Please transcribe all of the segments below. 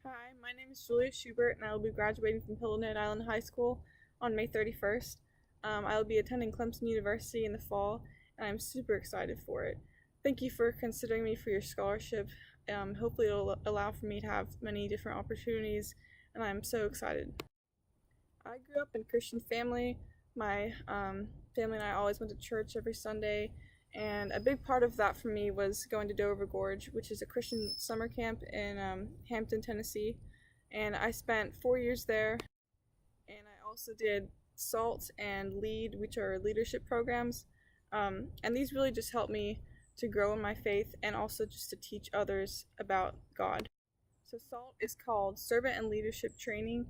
Hi, my name is Schubert, and I will be graduating from Hillside Island High School on May 31st. I will be attending Clemson University in the fall, and I'm super excited for it. Thank you for considering me for your scholarship. Hopefully, it'll allow for me to have many different opportunities, and I'm so excited. I grew up in a Christian family. My family and I always went to church every Sunday, and a big part of that for me was going to Dover Gorge, which is a Christian summer camp in Hampton, Tennessee. And I spent 4 years there, and I also did SALT and LEAD, which are leadership programs. And these really just helped me to grow in my faith and also just to teach others about God. So SALT is called Servant and Leadership Training.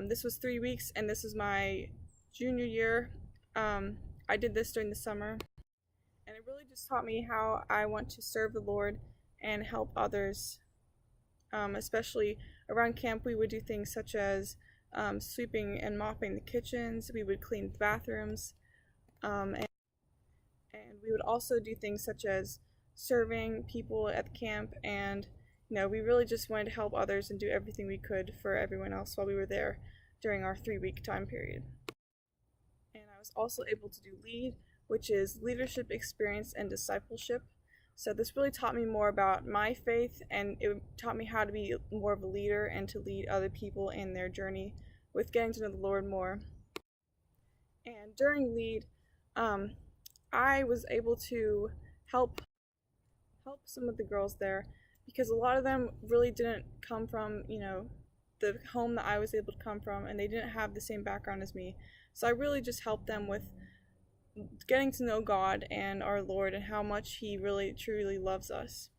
This was 3 weeks, and this is my junior year. I did this during the summer, and it really just taught me how I want to serve the Lord and help others. Especially around camp, we would do things such as sweeping and mopping the kitchens. We would clean the bathrooms, and we would also do things such as serving people at the camp. And we really just wanted to help others and do everything we could for everyone else while we were there during our 3 week time period. And I was also able to do LEAD, which is leadership experience and discipleship. So this really taught me more about my faith, and it taught me how to be more of a leader and to lead other people in their journey with getting to know the Lord more. And during LEAD, I was able to help some of the girls there, because a lot of them really didn't come from, the home that I was able to come from, and they didn't have the same background as me. So I really just helped them with getting to know God and our Lord and how much He really truly loves us.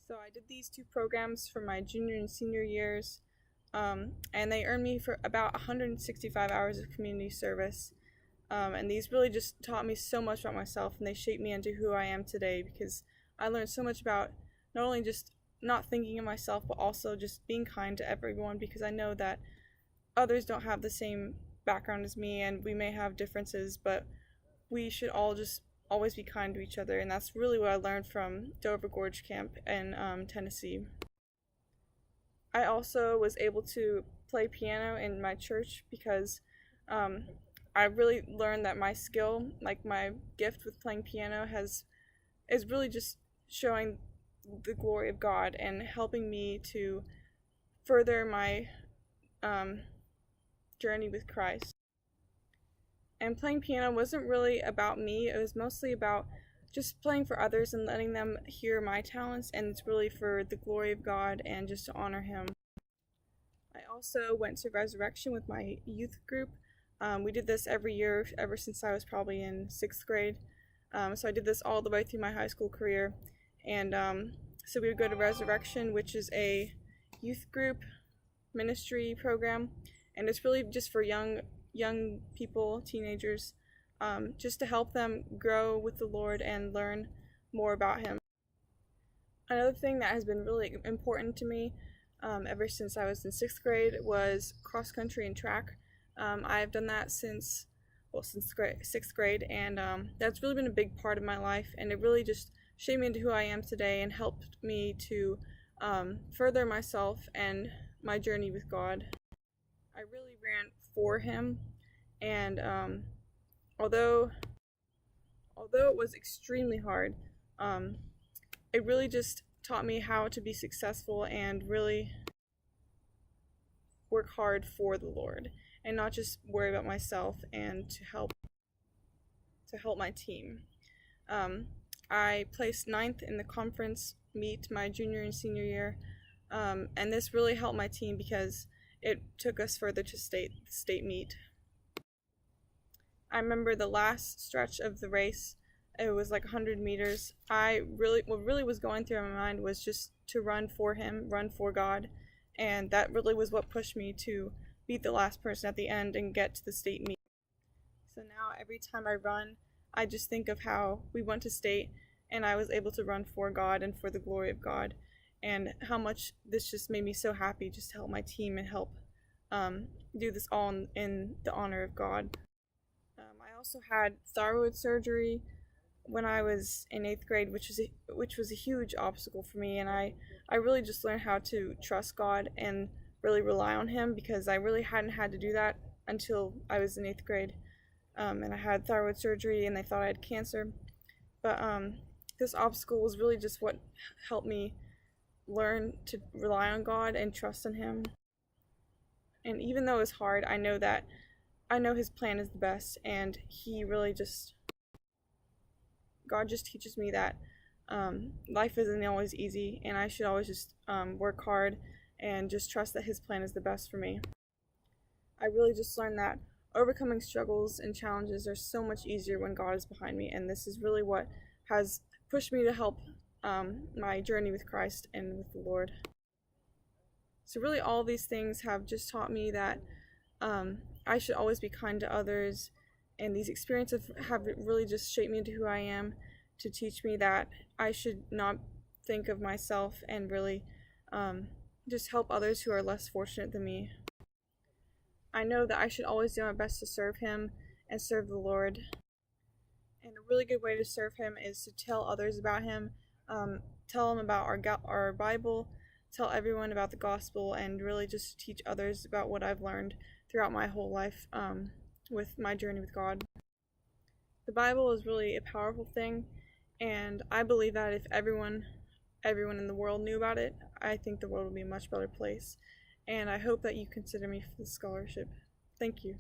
So I did these 2 programs for my junior and senior years, and they earned me for about 165 hours of community service. And these really just taught me so much about myself, and they shaped me into who I am today, because I learned so much about not only just not thinking of myself, but also just being kind to everyone, because I know that others don't have the same background as me, and we may have differences, but we should all just always be kind to each other. And that's really what I learned from Dover Gorge Camp in Tennessee. I also was able to play piano in my church, because I really learned that my skill, like my gift with playing piano, is really just showing the glory of God and helping me to further my journey with Christ. And playing piano wasn't really about me. It was mostly about just playing for others and letting them hear my talents, and it's really for the glory of God and just to honor Him. I also went to Resurrection with my youth group. We did this every year ever since I was probably in 6th grade. So I did this all the way through my high school career. And so we would go to Resurrection, which is a youth group ministry program, and it's really just for young people, teenagers, just to help them grow with the Lord and learn more about Him. Another thing that has been really important to me ever since I was in 6th grade was cross country and track. I've done that since 6th grade, and that's really been a big part of my life, and it really just shaped me into who I am today and helped me to further myself and my journey with God. I really ran for Him, and although it was extremely hard, it really just taught me how to be successful and really work hard for the Lord and not just worry about myself, and to help my team. I placed 9th in the conference meet my junior and senior year, and this really helped my team because it took us further to state meet. I remember the last stretch of the race. It was like 100 meters. What really was going through my mind was just to run for Him, run for God, and that really was what pushed me to beat the last person at the end and get to the state meet. So now every time I run, I just think of how we went to state and I was able to run for God and for the glory of God, and how much this just made me so happy just to help my team and help do this all in the honor of God. I also had thyroid surgery when I was in 8th grade, which was a huge obstacle for me, and I I really just learned how to trust God and really rely on Him, because I really hadn't had to do that until I was in 8th grade. And I had thyroid surgery and they thought I had cancer. But this obstacle was really just what helped me learn to rely on God and trust in Him. And even though it's hard, I know His plan is the best, and God just teaches me that life isn't always easy, and I should always just work hard and just trust that His plan is the best for me. I really just learned that overcoming struggles and challenges are so much easier when God is behind me, and this is really what has pushed me to help my journey with Christ and with the Lord. So really all these things have just taught me that I should always be kind to others, and these experiences have really just shaped me into who I am, to teach me that I should not think of myself and really just help others who are less fortunate than me. I know that I should always do my best to serve Him and serve the Lord. And a really good way to serve Him is to tell others about Him, tell them about our Bible, tell everyone about the gospel, and really just teach others about what I've learned throughout my whole life with my journey with God. The Bible is really a powerful thing, and I believe that if everyone in the world knew about it, I think the world would be a much better place. And I hope that you consider me for the scholarship. Thank you.